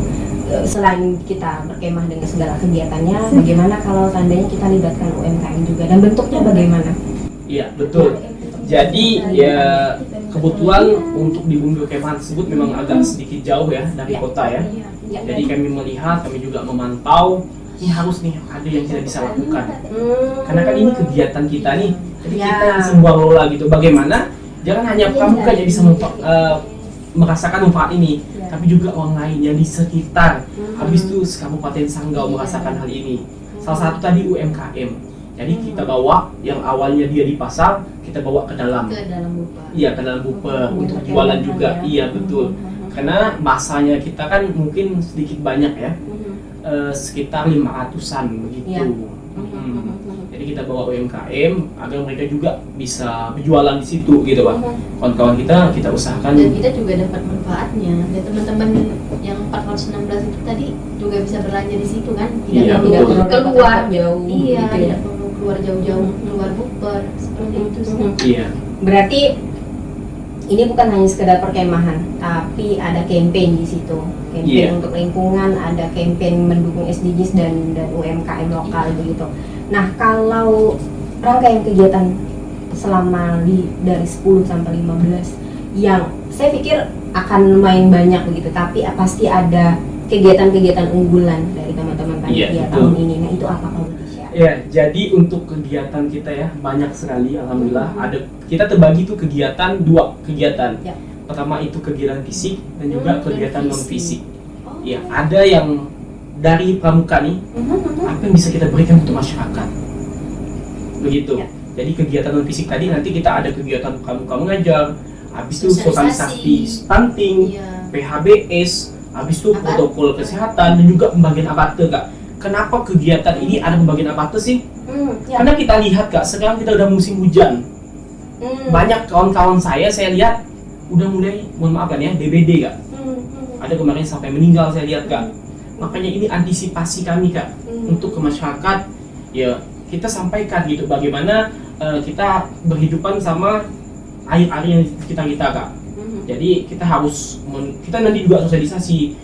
Selain kita berkemah dengan segala kegiatannya, bagaimana kalau tandanya kita libatkan UMKM juga, dan bentuknya bagaimana? Iya, betul. Jadi ya kebetulan untuk di bumi perkemahan tersebut memang agak sedikit jauh ya dari kota ya. Jadi kami melihat, kami juga memantau, ini harus nih ada yang kita bisa lakukan. Karena kan ini kegiatan kita nih, jadi Ya. kita yang semua lola gitu. Bagaimana? Jangan hanya pramuka yang bisa merasakan manfaat ini, tapi juga orang lain yang di sekitar. Habis itu Kabupaten Sanggau merasakan hal ini. Salah satu tadi UMKM. Jadi kita bawa yang awalnya dia di pasar, kita bawa ke dalam. Ke dalam bupa. Iya, ke dalam buper untuk jualan juga. Iya, betul. Karena masanya kita kan mungkin sedikit banyak ya. Sekitar 500-an begitu. Iya. Jadi kita bawa UMKM agar mereka juga bisa berjualan di situ gitu Pak. Kawan-kawan kita usahakan. Dan kita juga dapat manfaatnya. Dan teman-teman yang 416 itu tadi juga bisa belanja di situ kan. Iya, Tidak betul. perlu keluar jauh. Iya, gitu ya. tidak perlu keluar jauh-jauh keluar buper seperti itu sih. Iya. Berarti ini bukan hanya sekedar perkemahan, tapi ada campaign di situ. Campaign Iya. untuk lingkungan, ada campaign mendukung SDGs dan UMKM lokal begitu. Nah, kalau rangkaian kegiatan selama dari 10 sampai 15 yang saya pikir akan lumayan banyak begitu, tapi pasti ada kegiatan-kegiatan unggulan dari teman-teman panitia Iya, betul. tahun ini. Nah, itu apa kalau di-share? Ya, jadi untuk kegiatan kita ya banyak sekali, alhamdulillah. Kita terbagi tuh kegiatan 2 kegiatan. Ya. Pertama itu kegiatan fisik dan juga kegiatan non fisik. Oh. Ya, ada yang dari pramuka nih, apa yang bisa kita berikan untuk masyarakat. Begitu. Ya. Jadi kegiatan non fisik tadi nanti kita ada kegiatan pramuka mengajar, habis itu Sosialisasi. sosialisasi stunting, Iya. PHBS, habis itu Apa? protokol kesehatan dan juga pembagian abate Kak. Kenapa kegiatan ini ada pembagian abate sih? Ya. Karena kita lihat Kak, sekarang kita udah musim hujan. Banyak kawan-kawan saya lihat udah mulai, mohon maaf kan ya, DBD Kak. Ada kemarin sampai meninggal saya lihat Kak. Makanya ini antisipasi kami Kak untuk ke masyarakat, ya kita sampaikan gitu bagaimana kita berhidupan sama air-air yang di sekitar kita Kak. Jadi kita harus kita nanti juga sosialisasi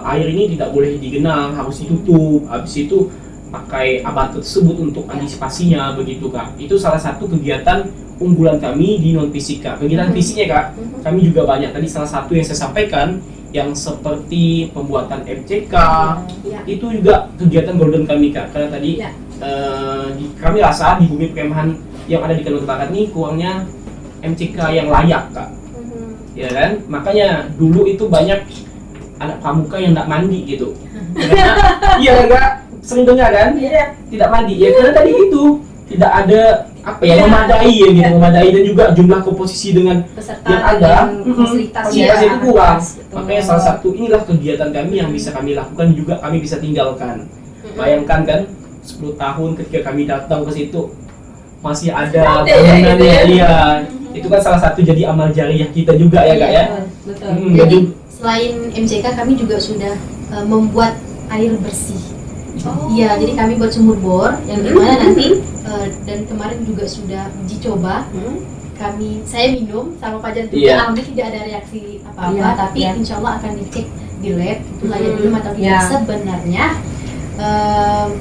air ini tidak boleh digenang, harus ditutup. Habis itu pakai abate tersebut untuk antisipasinya begitu Kak. Itu salah satu kegiatan unggulan kami di non fisik Kak. Kegiatan fisiknya Kak, kami juga banyak. Tadi salah satu yang saya sampaikan yang seperti pembuatan MCK, itu juga kegiatan golden kami Kak. Karena tadi Ya. kami rasa di bumi perkemahan yang ada di Kalimantan Barat ini kurangnya MCK yang layak Kak. Ya kan? Makanya dulu itu banyak anak pramuka yang tidak mandi gitu. Karena iya enggak sering dengar kan? Iya. Tidak mandi. Ya karena tadi itu tidak ada apa ya, memadai ya gitu, memadai, dan juga jumlah komposisi dengan peserta yang ada, fasilitasnya itu kurang. betul. Makanya salah satu inilah kegiatan kami yang bisa kami lakukan juga kami bisa tinggalkan. Bayangkan kan 10 tahun ketika kami datang ke situ masih ada bangunannya, iya. Itu kan salah satu jadi amal jariah kita juga ya, Kak ya. Betul. Jadi selain MCK kami juga sudah membuat air bersih. Iya, jadi kami buat sumur bor yang dimana nanti dan kemarin juga sudah uji coba. Saya minum sama Fajar juga, alhamdulillah tidak ada reaksi apa-apa, tapi insya Allah akan dicek di lab itu layak minum atau tidak. Sebenarnya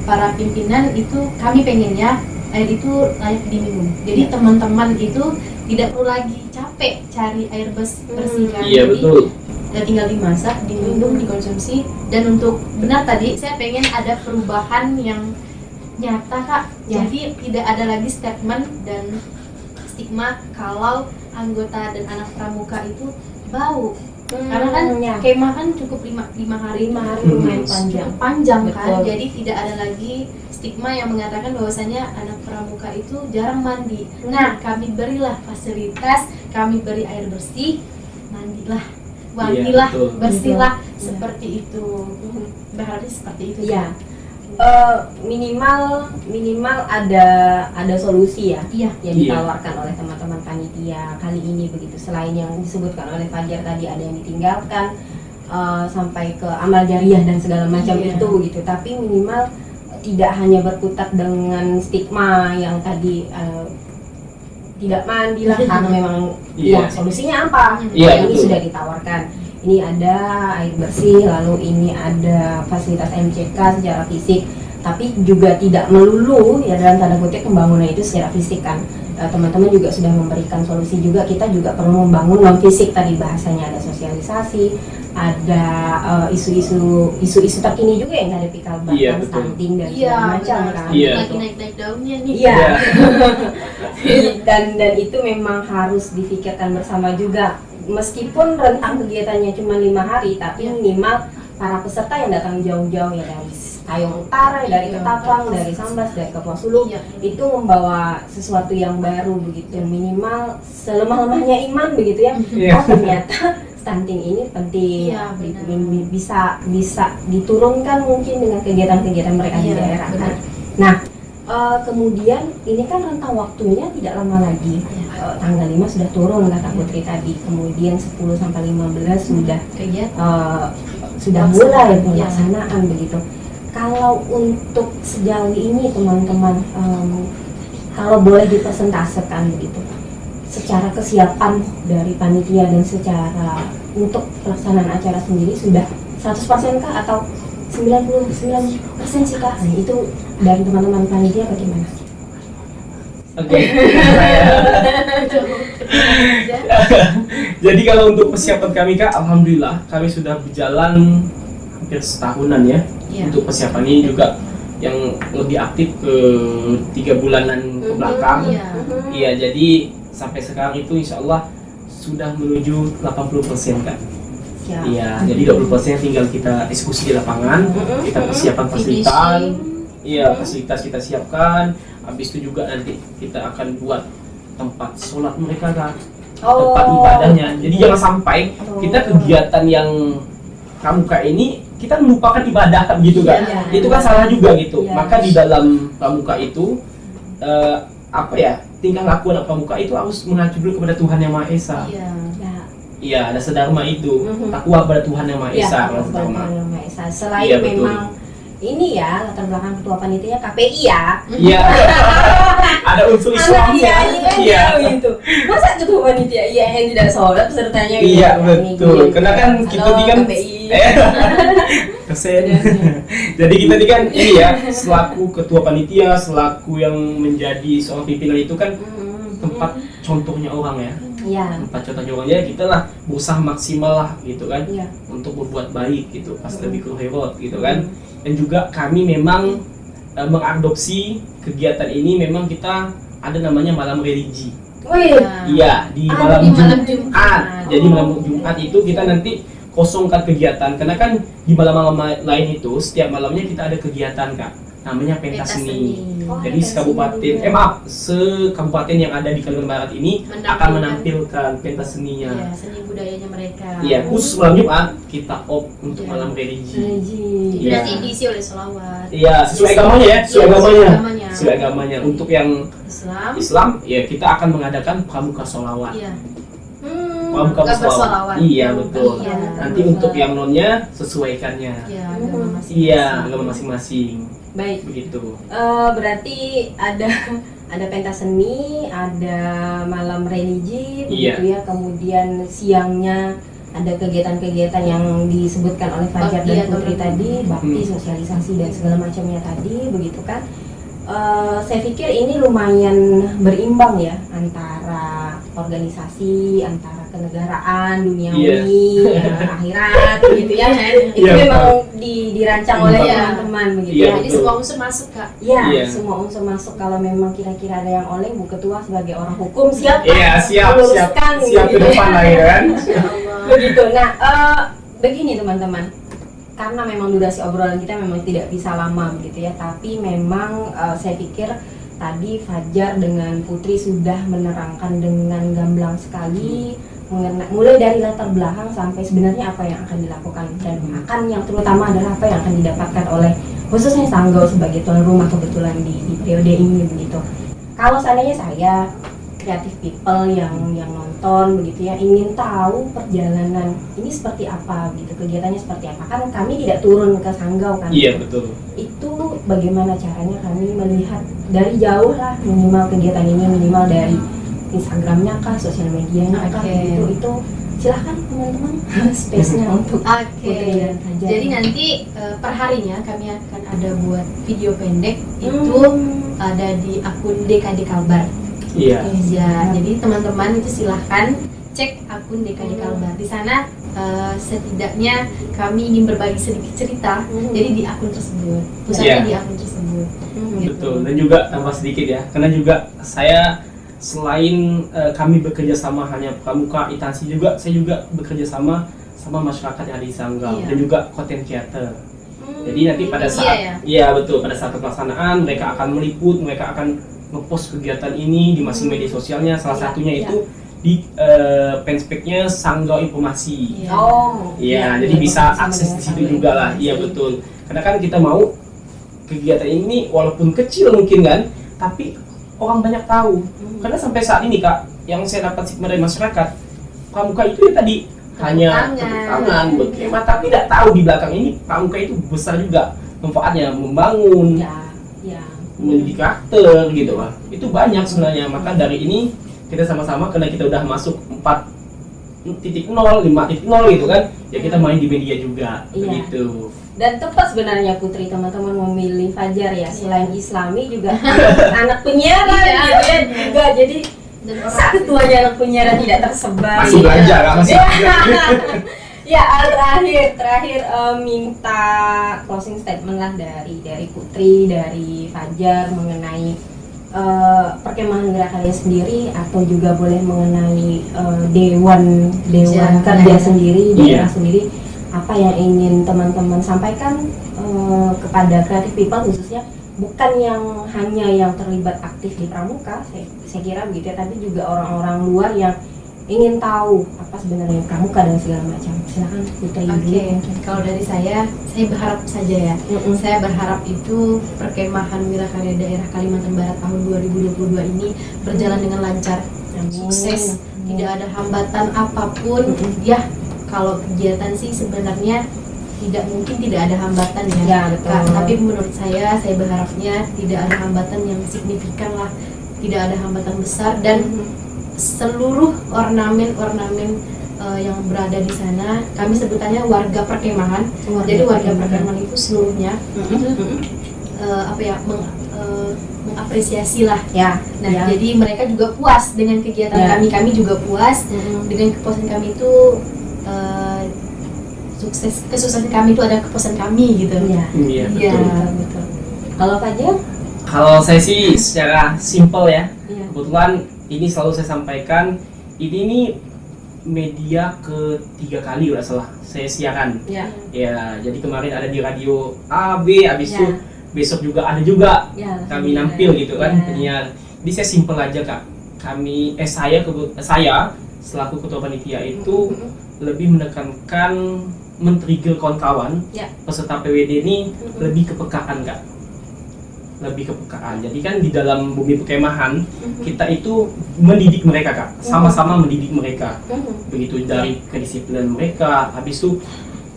para pimpinan itu kami pengennya air itu layak diminum. Jadi teman-teman itu tidak perlu lagi capek cari air bersih kan. Iya, betul. Tinggal dimasak, diminum, dikonsumsi. Dan untuk benar tadi saya pengen ada perubahan yang nyata, Kak. Jadi tidak ada lagi statement dan stigma kalau anggota dan anak pramuka itu bau. Karena kan kemah kan cukup 5 hari lumayan panjang kan. Jadi tidak ada lagi stigma yang mengatakan bahwasanya anak pramuka itu jarang mandi. Nah, kami berilah fasilitas, kami beri air bersih, mandilah, wangilah, bersihlah, seperti itu. Berarti seperti itu. Iya. Minimal ada solusi ya, yang ditawarkan oleh teman-teman panitia kali ini begitu. Selain yang disebutkan oleh Fajar tadi, ada yang ditinggalkan sampai ke amal jariah dan segala macam itu gitu. Tapi minimal tidak hanya berkutat dengan stigma yang tadi tidak mandi lah karena memang solusinya apa? Ini sudah ditawarkan. Ini ada air bersih, lalu ini ada fasilitas MCK secara fisik, tapi juga tidak melulu ya dalam tanda kutip pembangunan itu secara fisik kan. Teman-teman juga sudah memberikan solusi juga, kita juga perlu membangun non fisik tadi bahasanya, ada sosialisasi, ada isu-isu terkini juga yang ada di kalbar, stunting dan segala macam kan. Lagi naik daunnya nih. Dan itu memang harus difikirkan bersama juga. Meskipun rentang kegiatannya cuma 5 hari, tapi minimal para peserta yang datang jauh-jauh ya dari Kayong Utara, dari Ketapang, dari Sambas, dari Kapuas Hulu, itu membawa sesuatu yang baru begitu. Minimal selemah-lemahnya iman begitu ya. Oh ternyata stunting ini penting, bisa diturunkan mungkin dengan kegiatan-kegiatan mereka di daerah kan. Nah, kemudian ini kan rentang waktunya tidak lama lagi, tanggal 5 sudah turun kata Putri tadi, kemudian 10 sampai 15 sudah mulai pelaksanaan begitu. Kalau untuk sejauh ini teman-teman, kalau boleh dipresentasekan begitu, secara kesiapan dari panitia dan secara untuk pelaksanaan acara sendiri sudah 100% kah atau 99% sih Kak? Nah, itu dari teman-teman panitia bagaimana? Oke. Jadi kalau untuk persiapan kami Kak, alhamdulillah kami sudah berjalan hampir setahunan ya. Untuk persiapan ini juga yang lebih aktif ke 3 bulanan ke belakang. Iya, jadi sampai sekarang itu insya Allah sudah menuju 80% Kak. Iya, jadi 20% tinggal kita eksekusi di lapangan, kita persiapan fasilitas, fasilitas kita siapkan. Habis itu juga nanti kita akan buat tempat sholat mereka Kak, tempat ibadahnya. Jadi jangan sampai kita kegiatan yang pramuka ini kita melupakan ibadah gitu kan. Itu kan salah juga gitu. Maka di dalam pramuka itu tingkah laku anak pramuka itu harus mengacu dulu kepada Tuhan Yang Maha Esa. Iya, ada sedharma itu, takwa kepada Tuhan Yang Maha Esa. Selain memang ini ya latar belakang ketua panitia KPI ya. Iya. Ada unsur Islamnya. Iya gitu. Masa ketua panitia yang tidak sholat pesertanya gitu. Iya betul. Karena kan kita ini kan kesen. Jadi kita ini kan ini ya, selaku ketua panitia, selaku yang menjadi seorang pimpinan itu kan tempat contohnya orang ya. Tempat contohnya orang, ya kita lah berusaha maksimal lah gitu kan, untuk berbuat baik gitu, pas lebih khairat gitu kan. Dan juga kami memang mengadopsi kegiatan ini, memang kita ada namanya malam religi. Iya, di malam Jumat. Jadi malam Jumat itu kita nanti kosongkan kegiatan, karena kan di malam-malam lain itu setiap malamnya kita ada kegiatan Kak. namanya pentas seni. Oh, Jadi sekabupaten yang ada di Kalimantan Barat ini akan menampilkan pentas seninya. Iya, seni budayanya mereka. Iya, khusus malam Jumat kita untuk malam religi. Itu Iya. nanti diisi oleh sholawat. Iya, sesuai agamanya ya, sesuai agamanya. Sesuai agamanya. Untuk yang Islam, ya kita akan mengadakan pramuka sholawat. iya. Pramuka bersolawat. Iya, betul. Iya. Nanti untuk yang nonnya sesuaikannya. Iya, agama masing-masing. Iya, agama masing-masing. Baik. Begitu. Berarti ada pentas seni, ada malam religi, begitu ya. Kemudian siangnya ada kegiatan-kegiatan yang disebutkan oleh Fajar dan Putri tadi, bakti, sosialisasi dan segala macamnya tadi, begitu kan? Saya pikir ini lumayan berimbang ya antara organisasi, antara kenegaraan, duniawi, akhirat, gitu ya. Itu memang dirancang oleh teman-teman begitu. Iya, Ya, jadi semua unsur masuk, Kak. Iya, semua unsur masuk. Kalau memang kira-kira ada yang oleng, Bu Ketua sebagai orang hukum siap meluruskan siap ke depan lah ya kan. Begitu. Nah, begini teman-teman. Karena memang durasi obrolan kita memang tidak bisa lama begitu ya, tapi memang saya pikir tadi Fajar dengan Putri sudah menerangkan dengan gamblang sekali mulai dari latar belakang sampai sebenarnya apa yang akan dilakukan dan yang terutama adalah apa yang akan didapatkan oleh khususnya Sanggau sebagai tuan rumah kebetulan di periode ini begitu. Kalau seandainya saya creative people yang nonton begitu ya ingin tahu perjalanan ini seperti apa gitu, kegiatannya seperti apa, kan kami tidak turun ke Sanggau kan. Iya, betul. Itu bagaimana caranya kami melihat dari jauh lah, minimal kegiatan ini minimal dari Instagramnya kah, sosial medianya kah, gitu. Itu silahkan teman-teman space-nya untuk Putri dan Fajar. Jadi nanti per harinya kami akan ada buat video pendek itu ada di akun DKD Kalbar. Iya. Ya, jadi teman-teman itu silahkan cek akun DKD Kalbar. Di sana setidaknya kami ingin berbagi sedikit cerita. Jadi di akun tersebut, pusatnya di akun tersebut. Betul. Dan juga tambah sedikit ya, karena juga saya selain kami bekerja sama hanya pramuka instansi juga, saya juga bekerja sama masyarakat yang ada di Sanggau dan juga content creator. Jadi nanti pada saat betul, pada saat pelaksanaan mereka akan meliput, mereka akan ngepost kegiatan ini di masing media sosialnya, salah satunya itu di fanspage-nya Sanggau Informasi. Jadi bisa akses di situ juga lah. Iya, betul. Karena kan kita mau kegiatan ini walaupun kecil mungkin kan, tapi orang banyak tahu. Karena sampai saat ini Kak, yang saya dapat stigma dari masyarakat, pramuka itu ya tadi hanya tepuk tangan, berkhidmat, tapi tidak tahu di belakang ini pramuka itu besar juga manfaatnya, membangun, mendidik karakter gitu Pak. Itu banyak sebenarnya. Maka dari ini kita sama-sama, karena kita udah masuk 4.0, 5.0 gitu kan, ya kita main di media juga begitu. Dan tepat sebenarnya Putri teman-teman memilih Fajar ya, selain Islami juga anak penyiaran gitu ya juga, jadi satu tuanya anak penyiaran tidak tersebar. Masih belajar kan, masih ya. Terakhir minta closing statement lah dari Putri, dari Fajar mengenai perkemahan Gerakarya sendiri, atau juga boleh mengenai dewan kerja sendiri, daerah sendiri. Apa yang ingin teman-teman sampaikan kepada creative people khususnya, bukan yang hanya yang terlibat aktif di pramuka, saya kira begitu ya, tapi juga orang-orang luar yang ingin tahu apa sebenarnya pramuka dan segala macam. Silakan Putri. Kalau dari saya berharap saja ya. Saya berharap itu perkemahan Wirakarya daerah Kalimantan Barat tahun 2022 ini berjalan dengan lancar, sukses, tidak ada hambatan apapun. Ya, kalau kegiatan sih sebenarnya tidak ada hambatan ya, tapi menurut saya berharapnya tidak ada hambatan yang signifikan lah, tidak ada hambatan besar, dan seluruh ornamen yang berada di sana kami sebutannya warga perkemahan. Jadi warga perkemahan itu seluruhnya mengapresiasi lah ya. Jadi mereka juga puas dengan kegiatan kami juga puas dengan kepuasan kami itu. Kesuksesan kami itu ada kepuasan kami gitu. Iya, betul. Kalau Fajar? Kalau saya sih secara simpel ya. Kebetulan ini selalu saya sampaikan, ini media ketiga kali udah salah saya siaran. Ya, jadi kemarin ada di radio A, B, habis itu besok juga ada juga Ya, kami nampil gitu kan, ya. penyiar. Jadi saya simpel aja Kak, saya selaku ketua panitia itu lebih menekankan men-trigger kawan-kawan Ya. peserta PWD ini lebih kepekaan Kak, lebih kepekaan. Jadi kan di dalam bumi perkemahan kita itu mendidik mereka Kak, sama-sama mendidik mereka, begitu dari kedisiplinan mereka, habis itu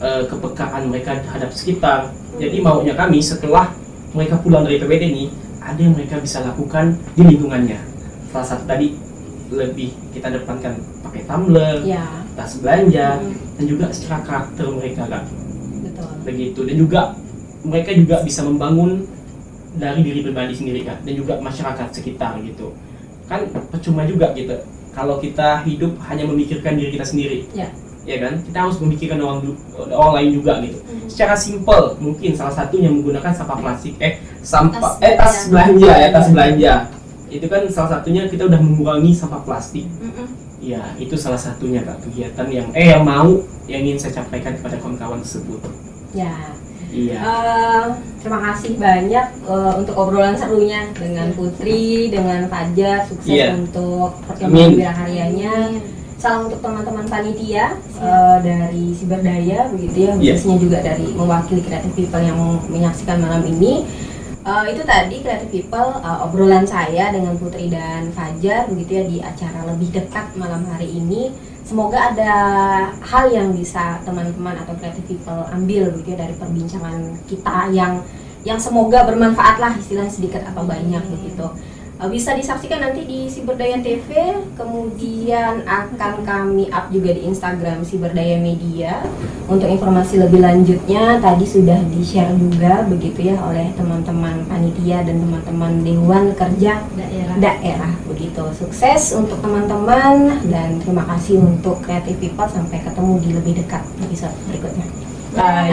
kepekaan mereka terhadap sekitar. Jadi maunya kami setelah mereka pulang dari PWD ini, ada yang mereka bisa lakukan di lingkungannya. Salah satu tadi lebih kita depankan pakai tumbler, Ya, tas belanja, dan juga secara karakter mereka Kak. betul. Begitu, dan juga mereka juga bisa membangun dari diri pribadi sendiri Kak, dan juga masyarakat sekitar gitu. Kan percuma juga gitu kalau kita hidup hanya memikirkan diri kita sendiri. Ya. Ya kan, kita harus memikirkan orang lain juga gitu. Secara simpel, mungkin salah satunya menggunakan sampah plastik, tas belanja ya, tas belanja. Itu kan salah satunya kita udah mengurangi sampah plastik. Ya, itu salah satunya Kak, kegiatan yang ingin saya sampaikan kepada kawan-kawan tersebut. Ya. Iya. Terima kasih banyak untuk obrolan serunya dengan Putri, dengan Fajar. Sukses Iya. untuk perkembangan wirakaryanya. Salam untuk teman-teman panitia dari Siberdaya begitu ya, khususnya juga dari mewakili Creative People yang menyaksikan malam ini. Itu tadi Creative People, obrolan saya dengan Putri dan Fajar begitu ya di acara Lebih Dekat malam hari ini. Semoga ada hal yang bisa teman-teman atau Creative People ambil begitu ya dari perbincangan kita yang semoga bermanfaat lah, istilahnya sedikit atau banyak begitu. Bisa disaksikan nanti di Siberdaya TV, kemudian akan kami up juga di Instagram Siberdaya Media. Untuk informasi lebih lanjutnya tadi sudah di-share juga begitu ya oleh teman-teman panitia dan teman-teman Dewan Kerja Daerah begitu. Sukses untuk teman-teman dan terima kasih untuk Creative People, sampai ketemu di Lebih Dekat episode berikutnya. Bye.